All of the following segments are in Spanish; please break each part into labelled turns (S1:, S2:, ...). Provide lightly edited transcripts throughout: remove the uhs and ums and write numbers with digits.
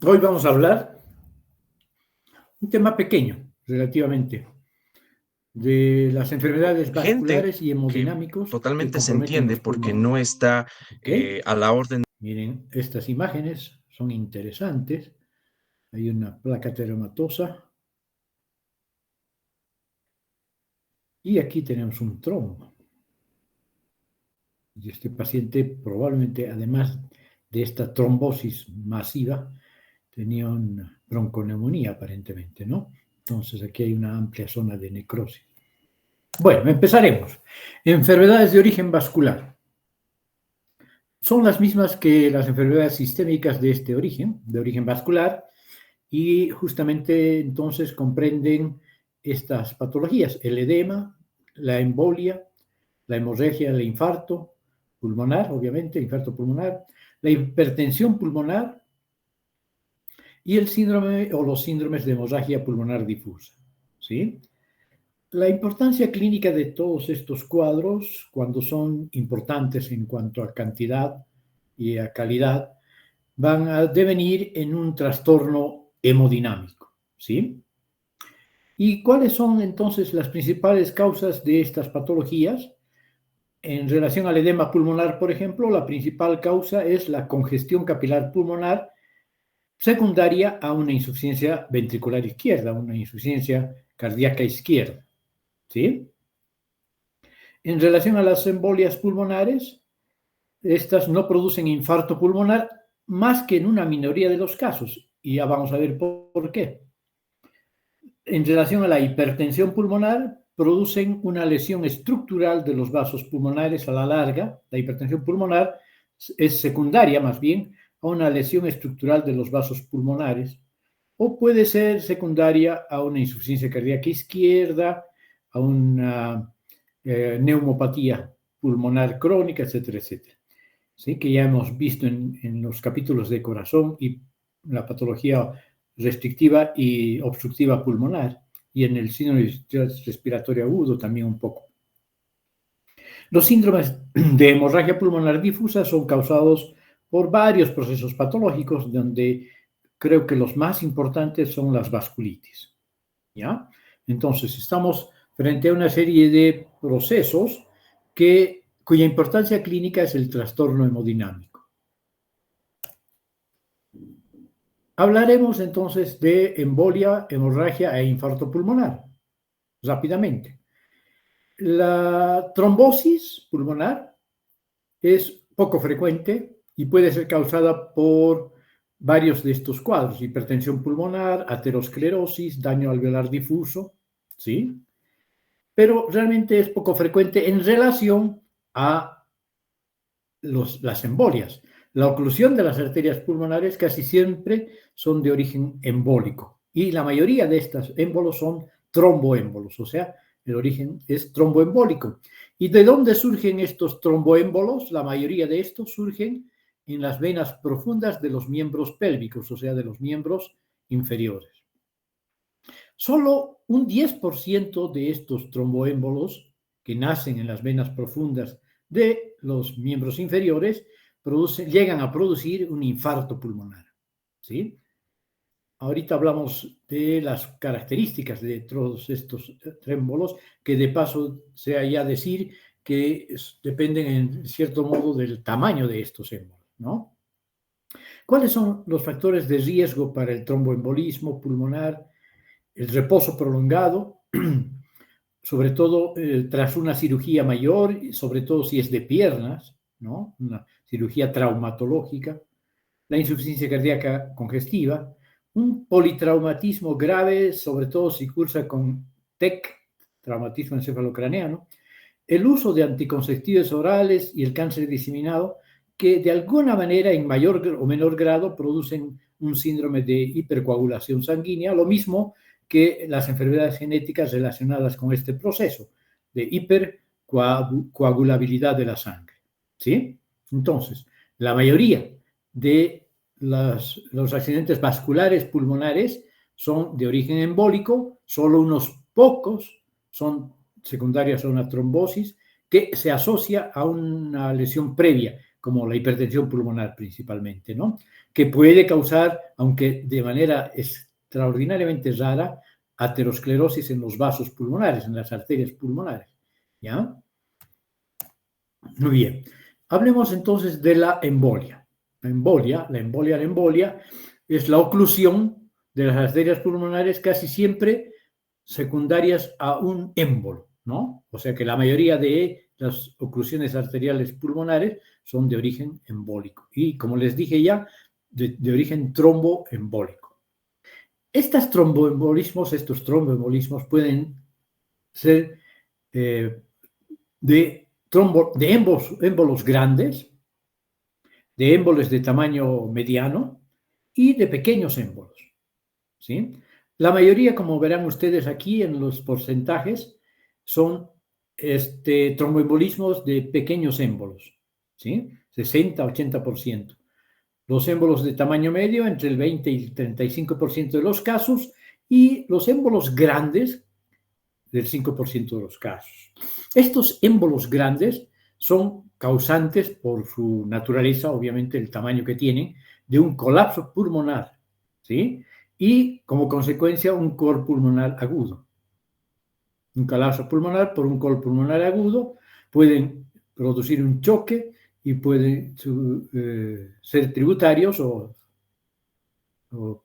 S1: Hoy vamos a hablar un tema pequeño, relativamente, de las enfermedades
S2: Gente
S1: vasculares y
S2: que
S1: hemodinámicos que
S2: totalmente se
S1: comprometen
S2: entiende
S1: los
S2: porque
S1: pulmones.
S2: no está
S1: ¿Ok?
S2: a la orden.
S1: Miren, estas imágenes son interesantes. Hay una placa teromatosa y aquí tenemos un trombo. Y este paciente probablemente, además de esta trombosis masiva, tenía una bronconeumonía aparentemente, ¿no? Entonces aquí hay una amplia zona de necrosis. Bueno, empezaremos. Enfermedades de origen vascular. Son las mismas que las enfermedades sistémicas de origen vascular, y justamente entonces comprenden estas patologías: el edema, la embolia, la hemorragia, el infarto pulmonar, obviamente, infarto pulmonar, la hipertensión pulmonar y el síndrome o los síndromes de hemorragia pulmonar difusa. ¿Sí? La importancia clínica de todos estos cuadros, cuando son importantes en cuanto a cantidad y a calidad, van a devenir en un trastorno hemodinámico, ¿sí? ¿Y cuáles son entonces las principales causas de estas patologías? En relación al edema pulmonar, por ejemplo, la principal causa es la congestión capilar pulmonar secundaria a una insuficiencia ventricular izquierda, una insuficiencia cardíaca izquierda, ¿sí? En relación a las embolias pulmonares, estas no producen infarto pulmonar más que en una minoría de los casos, y ya vamos a ver por qué. En relación a la hipertensión pulmonar, producen una lesión estructural de los vasos pulmonares a la larga. La hipertensión pulmonar es secundaria, más bien, a una lesión estructural de los vasos pulmonares, o puede ser secundaria a una insuficiencia cardíaca izquierda, a una neumopatía pulmonar crónica, etcétera, etcétera. ¿Sí? Que ya hemos visto en los capítulos de corazón y la patología restrictiva y obstructiva pulmonar, y en el síndrome respiratorio agudo también un poco. Los síndromes de hemorragia pulmonar difusa son causados por varios procesos patológicos, donde creo que los más importantes son las vasculitis, ¿ya? Entonces, estamos frente a una serie de procesos cuya importancia clínica es el trastorno hemodinámico. Hablaremos entonces de embolia, hemorragia e infarto pulmonar, rápidamente. La trombosis pulmonar es poco frecuente y puede ser causada por varios de estos cuadros: hipertensión pulmonar, aterosclerosis, daño alveolar difuso, ¿sí? Pero realmente es poco frecuente en relación a las embolias. La oclusión de las arterias pulmonares casi siempre son de origen embólico, y la mayoría de estos émbolos son tromboémbolos, o sea, el origen es tromboembólico. ¿Y de dónde surgen estos tromboémbolos? La mayoría de estos surgen en las venas profundas de los miembros pélvicos, o sea, de los miembros inferiores. Solo un 10% de estos tromboémbolos que nacen en las venas profundas de los miembros inferiores llegan a producir un infarto pulmonar, ¿sí? Ahorita hablamos de las características de todos estos trémbolos, que de paso sea ya decir que dependen en cierto modo del tamaño de estos émbolos, ¿no? ¿Cuáles son los factores de riesgo para el tromboembolismo pulmonar? El reposo prolongado, sobre todo tras una cirugía mayor, sobre todo si es de piernas, ¿no? Una cirugía traumatológica, la insuficiencia cardíaca congestiva, un politraumatismo grave, sobre todo si cursa con TEC, traumatismo encefalocraneano, el uso de anticonceptivos orales y el cáncer diseminado, que de alguna manera en mayor o menor grado producen un síndrome de hipercoagulación sanguínea, lo mismo que las enfermedades genéticas relacionadas con este proceso de hipercoagulabilidad de la sangre, ¿sí? Entonces, la mayoría de los accidentes vasculares pulmonares son de origen embólico, solo unos pocos son secundarias a una trombosis que se asocia a una lesión previa, como la hipertensión pulmonar principalmente, ¿no? Que puede causar, aunque de manera extraordinariamente rara, aterosclerosis en los vasos pulmonares, en las arterias pulmonares, ¿ya? Muy bien. Hablemos entonces de la embolia. La embolia es la oclusión de las arterias pulmonares casi siempre secundarias a un émbolo, ¿no? O sea que la mayoría de las oclusiones arteriales pulmonares son de origen embólico y, como les dije ya, de origen tromboembólico. Estos tromboembolismos pueden ser de émbolos grandes, de émbolos de tamaño mediano y de pequeños émbolos, ¿sí? La mayoría, como verán ustedes aquí en los porcentajes, son tromboembolismos de pequeños émbolos, ¿sí? 60-80%. Los émbolos de tamaño medio, entre el 20 y el 35% de los casos, y los émbolos grandes, del 5% de los casos. Estos émbolos grandes son causantes, por su naturaleza, obviamente el tamaño que tienen, de un colapso pulmonar, ¿sí? Y como consecuencia un cor pulmonar agudo. Un colapso pulmonar por un cor pulmonar agudo pueden producir un choque y pueden ser tributarios o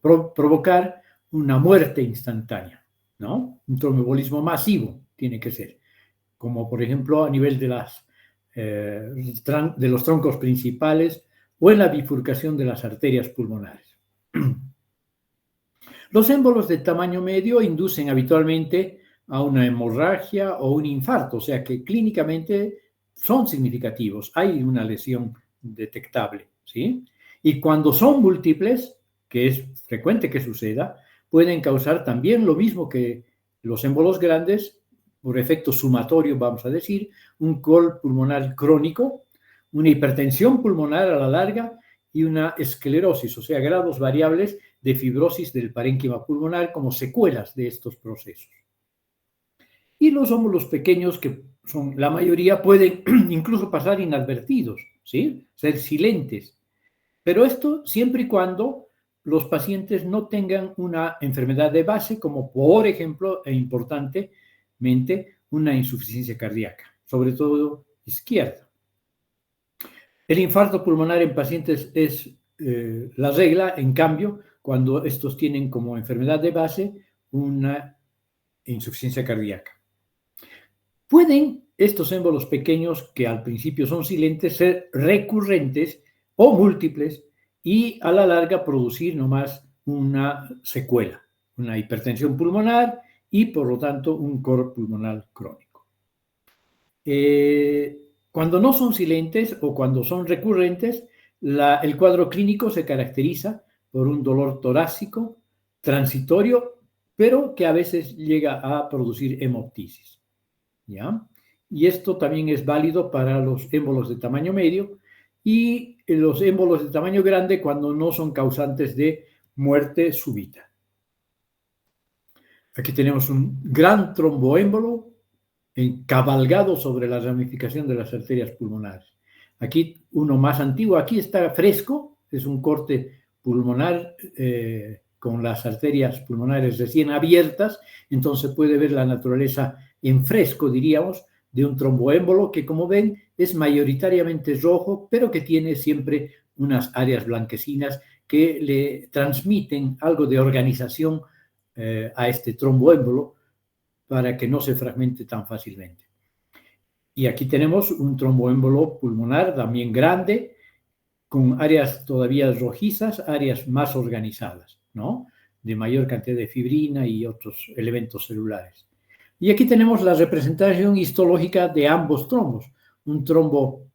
S1: provocar una muerte instantánea, ¿no? Un tromboembolismo masivo tiene que ser, como por ejemplo a nivel de los troncos principales o en la bifurcación de las arterias pulmonares. Los émbolos de tamaño medio inducen habitualmente a una hemorragia o un infarto, o sea que clínicamente son significativos, hay una lesión detectable, ¿sí? Y cuando son múltiples, que es frecuente que suceda, pueden causar también lo mismo que los émbolos grandes, por efecto sumatorio, vamos a decir, un col pulmonar crónico, una hipertensión pulmonar a la larga y una esclerosis, o sea, grados variables de fibrosis del parénquima pulmonar como secuelas de estos procesos. Y los émbolos pequeños, que son la mayoría, pueden incluso pasar inadvertidos, ¿sí? Ser silentes. Pero esto siempre y cuando los pacientes no tengan una enfermedad de base, como por ejemplo, e importantemente, una insuficiencia cardíaca, sobre todo izquierda. El infarto pulmonar en pacientes es la regla, en cambio, cuando estos tienen como enfermedad de base una insuficiencia cardíaca. Pueden estos émbolos pequeños, que al principio son silentes, ser recurrentes o múltiples y a la larga producir nomás una secuela, una hipertensión pulmonar y por lo tanto un cor pulmonar crónico. Cuando no son silentes o cuando son recurrentes, el cuadro clínico se caracteriza por un dolor torácico transitorio, pero que a veces llega a producir hemoptisis, ¿ya? Y esto también es válido para los émbolos de tamaño medio y los émbolos de tamaño grande cuando no son causantes de muerte súbita. Aquí tenemos un gran tromboémbolo cabalgado sobre la ramificación de las arterias pulmonares. Aquí uno más antiguo, aquí está fresco, es un corte pulmonar con las arterias pulmonares recién abiertas, entonces puede ver la naturaleza en fresco, diríamos, de un tromboémbolo que, como ven, es mayoritariamente rojo, pero que tiene siempre unas áreas blanquecinas que le transmiten algo de organización a este tromboémbolo para que no se fragmente tan fácilmente. Y aquí tenemos un tromboémbolo pulmonar también grande, con áreas todavía rojizas, áreas más organizadas, ¿no? De mayor cantidad de fibrina y otros elementos celulares. Y aquí tenemos la representación histológica de ambos trombos. Un trombo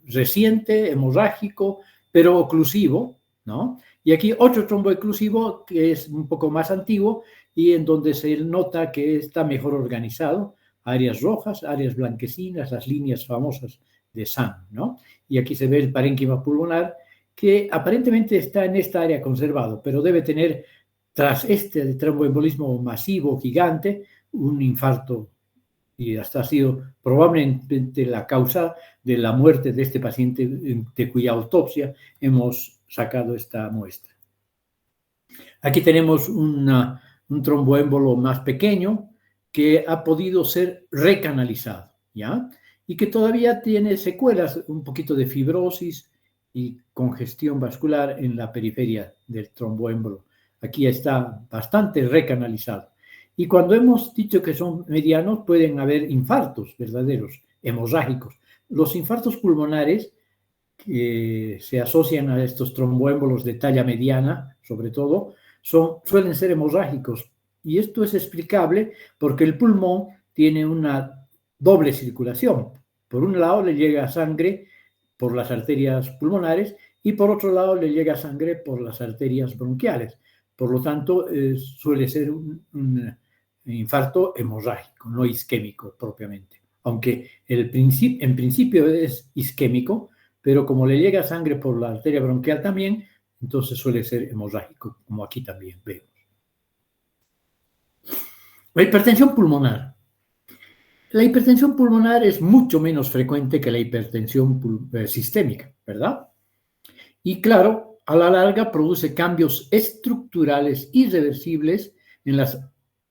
S1: reciente, hemorrágico, pero oclusivo, ¿no? Y aquí otro trombo oclusivo que es un poco más antiguo y en donde se nota que está mejor organizado, áreas rojas, áreas blanquecinas, las líneas famosas de Sand, ¿no? Y aquí se ve el parénquima pulmonar que aparentemente está en esta área conservado, pero debe tener, tras este tromboembolismo masivo gigante, un infarto y hasta ha sido probablemente la causa de la muerte de este paciente de cuya autopsia hemos sacado esta muestra. Aquí tenemos un tromboémbolo más pequeño que ha podido ser recanalizado, ¿ya? Y que todavía tiene secuelas, un poquito de fibrosis y congestión vascular en la periferia del tromboémbolo. Aquí está bastante recanalizado. Y cuando hemos dicho que son medianos, pueden haber infartos verdaderos, hemorrágicos. Los infartos pulmonares que se asocian a estos tromboémbolos de talla mediana, sobre todo, suelen ser hemorrágicos. Y esto es explicable porque el pulmón tiene una doble circulación. Por un lado le llega sangre por las arterias pulmonares y por otro lado le llega sangre por las arterias bronquiales. Por lo tanto, suele ser un infarto hemorrágico, no isquémico propiamente. Aunque en principio es isquémico, pero como le llega sangre por la arteria bronquial también, entonces suele ser hemorrágico, como aquí también vemos. La hipertensión pulmonar. La hipertensión pulmonar es mucho menos frecuente que la hipertensión sistémica, ¿verdad? Y claro, a la larga produce cambios estructurales irreversibles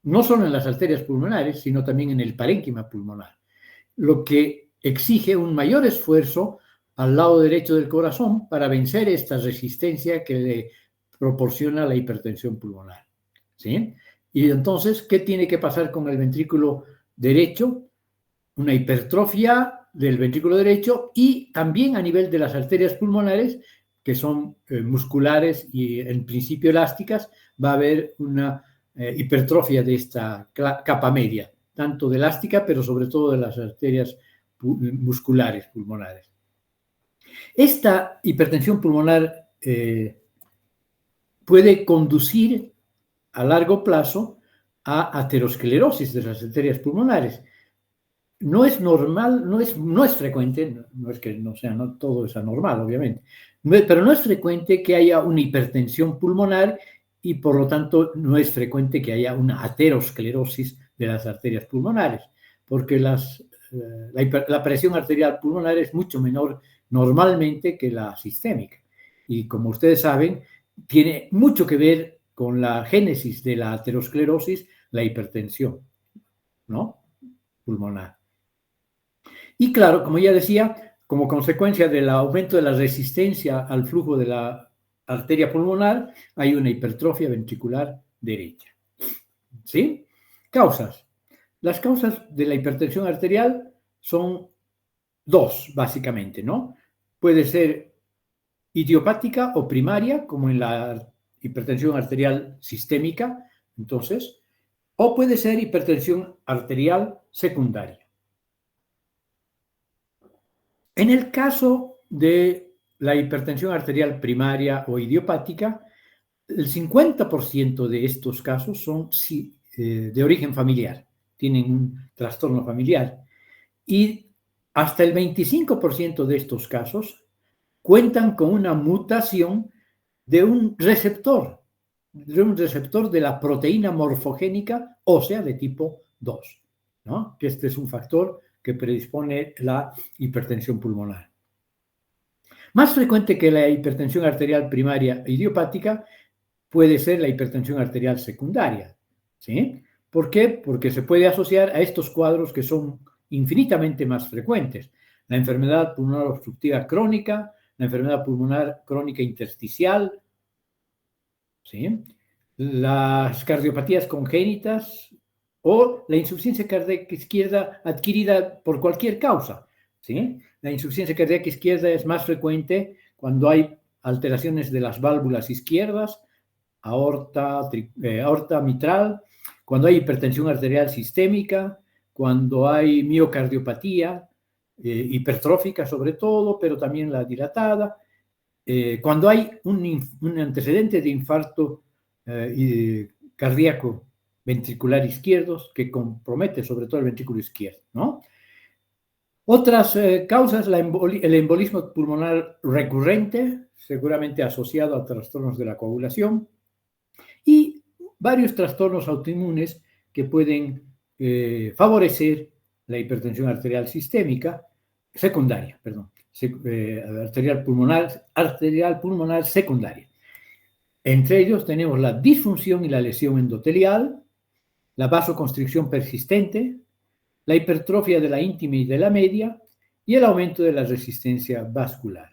S1: no solo en las arterias pulmonares, sino también en el parénquima pulmonar, lo que exige un mayor esfuerzo al lado derecho del corazón para vencer esta resistencia que le proporciona la hipertensión pulmonar, ¿sí? Y entonces, ¿qué tiene que pasar con el ventrículo derecho? Una hipertrofia del ventrículo derecho y también a nivel de las arterias pulmonares, que son musculares y en principio elásticas, va a haber una hipertrofia de esta capa media, tanto de elástica, pero sobre todo de las arterias musculares pulmonares. Esta hipertensión pulmonar puede conducir a largo plazo a aterosclerosis de las arterias pulmonares. No es normal, no es frecuente, no es que no sea, no todo es anormal, obviamente, pero no es frecuente que haya una hipertensión pulmonar y por lo tanto no es frecuente que haya una aterosclerosis de las arterias pulmonares, porque la presión arterial pulmonar es mucho menor normalmente que la sistémica. Y como ustedes saben, tiene mucho que ver con la génesis de la aterosclerosis, la hipertensión, ¿no? Pulmonar. Y claro, como ya decía, como consecuencia del aumento de la resistencia al flujo de la arteria pulmonar, hay una hipertrofia ventricular derecha. ¿Sí? Causas. Las causas de la hipertensión arterial son dos, básicamente, ¿no? Puede ser idiopática o primaria, como en la hipertensión arterial sistémica, entonces, o puede ser hipertensión arterial secundaria. En el caso de la hipertensión arterial primaria o idiopática, el 50% de estos casos son de origen familiar, tienen un trastorno familiar. Y hasta el 25% de estos casos cuentan con una mutación de un receptor de la proteína morfogénica ósea de tipo 2, ¿no? Que este es un factor que predispone la hipertensión pulmonar. Más frecuente que la hipertensión arterial primaria idiopática puede ser la hipertensión arterial secundaria, ¿sí? ¿Por qué? Porque se puede asociar a estos cuadros que son infinitamente más frecuentes. La enfermedad pulmonar obstructiva crónica, la enfermedad pulmonar crónica intersticial, ¿sí? Las cardiopatías congénitas o la insuficiencia cardíaca izquierda adquirida por cualquier causa, ¿sí? La insuficiencia cardíaca izquierda es más frecuente cuando hay alteraciones de las válvulas izquierdas, aorta mitral, cuando hay hipertensión arterial sistémica, cuando hay miocardiopatía, hipertrófica sobre todo, pero también la dilatada, cuando hay un antecedente de infarto cardíaco ventricular izquierdo que compromete sobre todo el ventrículo izquierdo, ¿no? Otras causas, el embolismo pulmonar recurrente, seguramente asociado a trastornos de la coagulación, y varios trastornos autoinmunes que pueden favorecer la hipertensión arterial sistémica, secundaria, perdón, arterial pulmonar secundaria. Entre ellos tenemos la disfunción y la lesión endotelial, la vasoconstricción persistente, la hipertrofia de la íntima y de la media y el aumento de la resistencia vascular.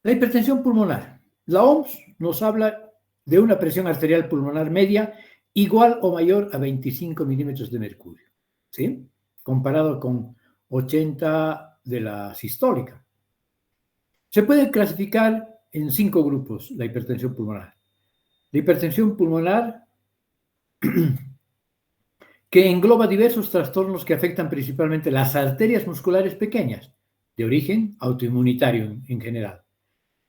S1: La hipertensión pulmonar. La OMS nos habla de una presión arterial pulmonar media igual o mayor a 25 milímetros de mercurio, ¿sí? Comparado con 80 de la sistólica. Se puede clasificar en 5 grupos la hipertensión pulmonar. La hipertensión pulmonar que engloba diversos trastornos que afectan principalmente las arterias musculares pequeñas, de origen autoinmunitario en general.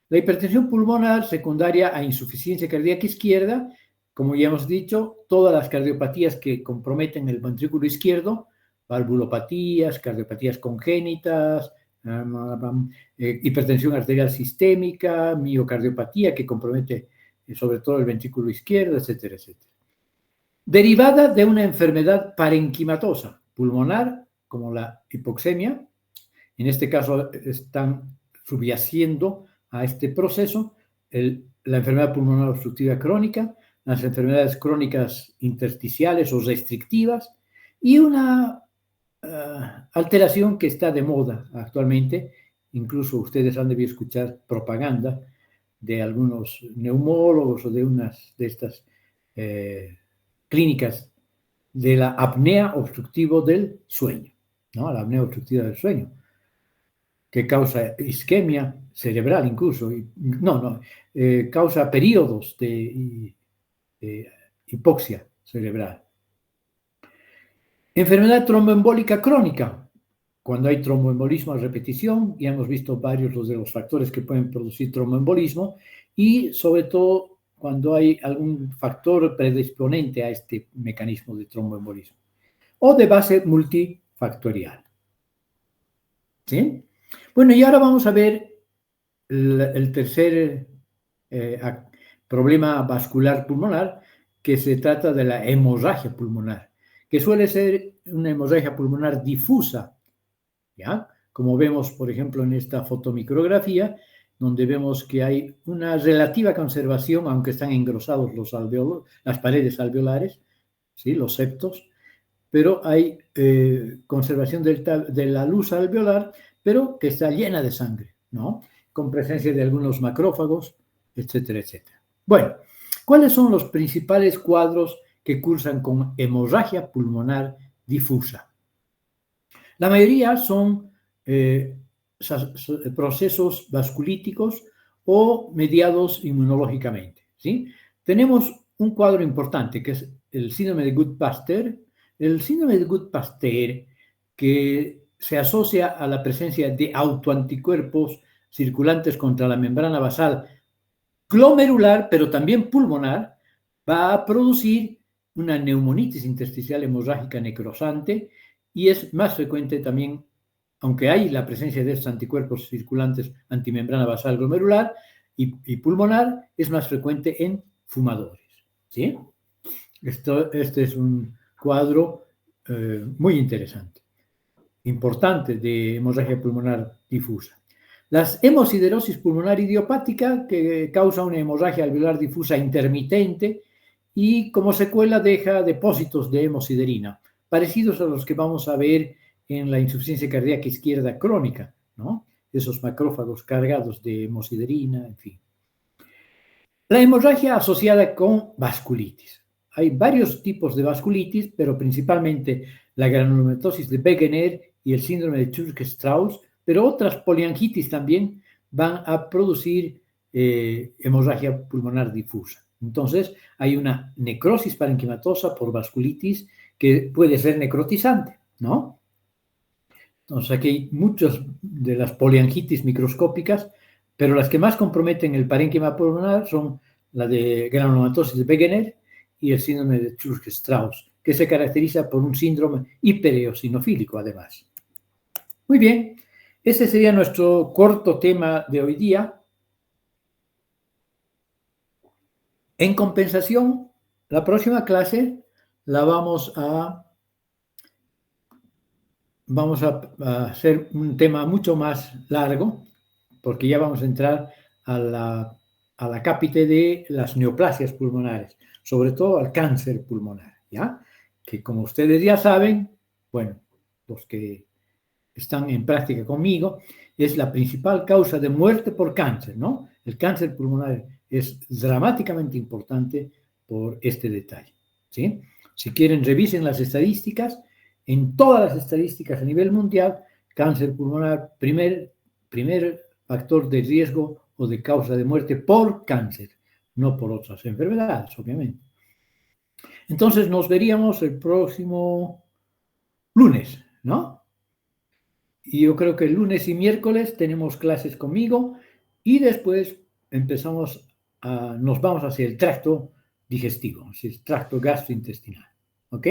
S1: La hipertensión pulmonar secundaria a insuficiencia cardíaca izquierda, como ya hemos dicho, todas las cardiopatías que comprometen el ventrículo izquierdo, valvulopatías, cardiopatías congénitas, hipertensión arterial sistémica, miocardiopatía que compromete sobre todo el ventrículo izquierdo, etcétera, etcétera. Derivada de una enfermedad parenquimatosa pulmonar, como la hipoxemia, en este caso están subyaciendo a este proceso la enfermedad pulmonar obstructiva crónica, las enfermedades crónicas intersticiales o restrictivas y una alteración que está de moda actualmente. Incluso ustedes han debido escuchar propaganda de algunos neumólogos o de unas de estas clínicas de la apnea obstructiva del sueño, ¿no? La apnea obstructiva del sueño, que causa isquemia cerebral incluso, causa periodos de hipoxia cerebral. Enfermedad tromboembólica crónica, cuando hay tromboembolismo a repetición, ya hemos visto varios de los factores que pueden producir tromboembolismo, y sobre todo cuando hay algún factor predisponente a este mecanismo de tromboembolismo, o de base multifactorial. ¿Sí? Bueno, y ahora vamos a ver el tercer problema vascular pulmonar, que se trata de la hemorragia pulmonar, que suele ser una hemorragia pulmonar difusa, ¿ya? Como vemos, por ejemplo, en esta fotomicrografía, donde vemos que hay una relativa conservación, aunque están engrosados las paredes alveolares, ¿sí? Los septos, pero hay conservación de la luz alveolar, pero que está llena de sangre, ¿no? Con presencia de algunos macrófagos, etcétera, etcétera. Bueno, ¿cuáles son los principales cuadros que cursan con hemorragia pulmonar difusa? La mayoría son procesos vasculíticos o mediados inmunológicamente, ¿sí? Tenemos un cuadro importante que es el síndrome de Goodpasteur. El síndrome de Goodpasteur, que se asocia a la presencia de autoanticuerpos circulantes contra la membrana basal glomerular, pero también pulmonar, va a producir una neumonitis intersticial hemorrágica necrosante, y es más frecuente también, aunque hay la presencia de estos anticuerpos circulantes antimembrana basal glomerular y pulmonar, es más frecuente en fumadores, ¿sí? Este es un cuadro muy interesante, importante, de hemorragia pulmonar difusa. La hemosiderosis pulmonar idiopática, que causa una hemorragia alveolar difusa intermitente y como secuela deja depósitos de hemosiderina, parecidos a los que vamos a ver en la insuficiencia cardíaca izquierda crónica, ¿no? Esos macrófagos cargados de hemosiderina, en fin. La hemorragia asociada con vasculitis. Hay varios tipos de vasculitis, pero principalmente la granulomatosis de Wegener y el síndrome de Churg-Strauss, pero otras poliangitis también van a producir hemorragia pulmonar difusa. Entonces, hay una necrosis parenquimatosa por vasculitis que puede ser necrotizante, ¿no? Entonces, aquí hay muchas de las poliangitis microscópicas, pero las que más comprometen el parénquima pulmonar son la de granulomatosis de Wegener y el síndrome de Churg-Strauss, que se caracteriza por un síndrome hipereosinofílico, además. Muy bien, ese sería nuestro corto tema de hoy día. En compensación, la próxima clase la vamos a vamos a hacer un tema mucho más largo, porque ya vamos a entrar a la cápite de las neoplasias pulmonares, sobre todo al cáncer pulmonar, ¿ya? Que como ustedes ya saben, bueno, los que están en práctica conmigo, es la principal causa de muerte por cáncer, ¿no? El cáncer pulmonar es dramáticamente importante por este detalle, ¿sí? Si quieren, revisen las estadísticas. En todas las estadísticas a nivel mundial, cáncer pulmonar, primer factor de riesgo o de causa de muerte por cáncer, no por otras enfermedades, obviamente. Entonces nos veríamos el próximo lunes, ¿no? Y yo creo que el lunes y miércoles tenemos clases conmigo y después nos vamos hacia el tracto digestivo, hacia el tracto gastrointestinal, ¿ok?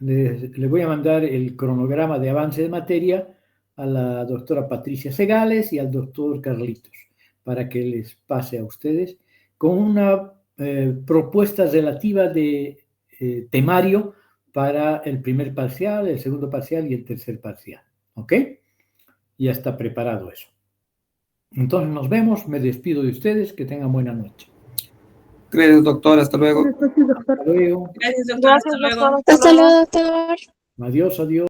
S1: Le voy a mandar el cronograma de avance de materia a la doctora Patricia Segales y al doctor Carlitos para que les pase a ustedes con una propuesta relativa de temario para el primer parcial, el segundo parcial y el tercer parcial, ¿ok? Ya está preparado eso. Entonces nos vemos, me despido de ustedes, que tengan buena noche.
S2: Gracias, doctor, hasta luego.
S1: Hasta luego.
S3: Gracias, doctor. Hasta luego.
S4: Hasta luego, doctor.
S1: Adiós, adiós.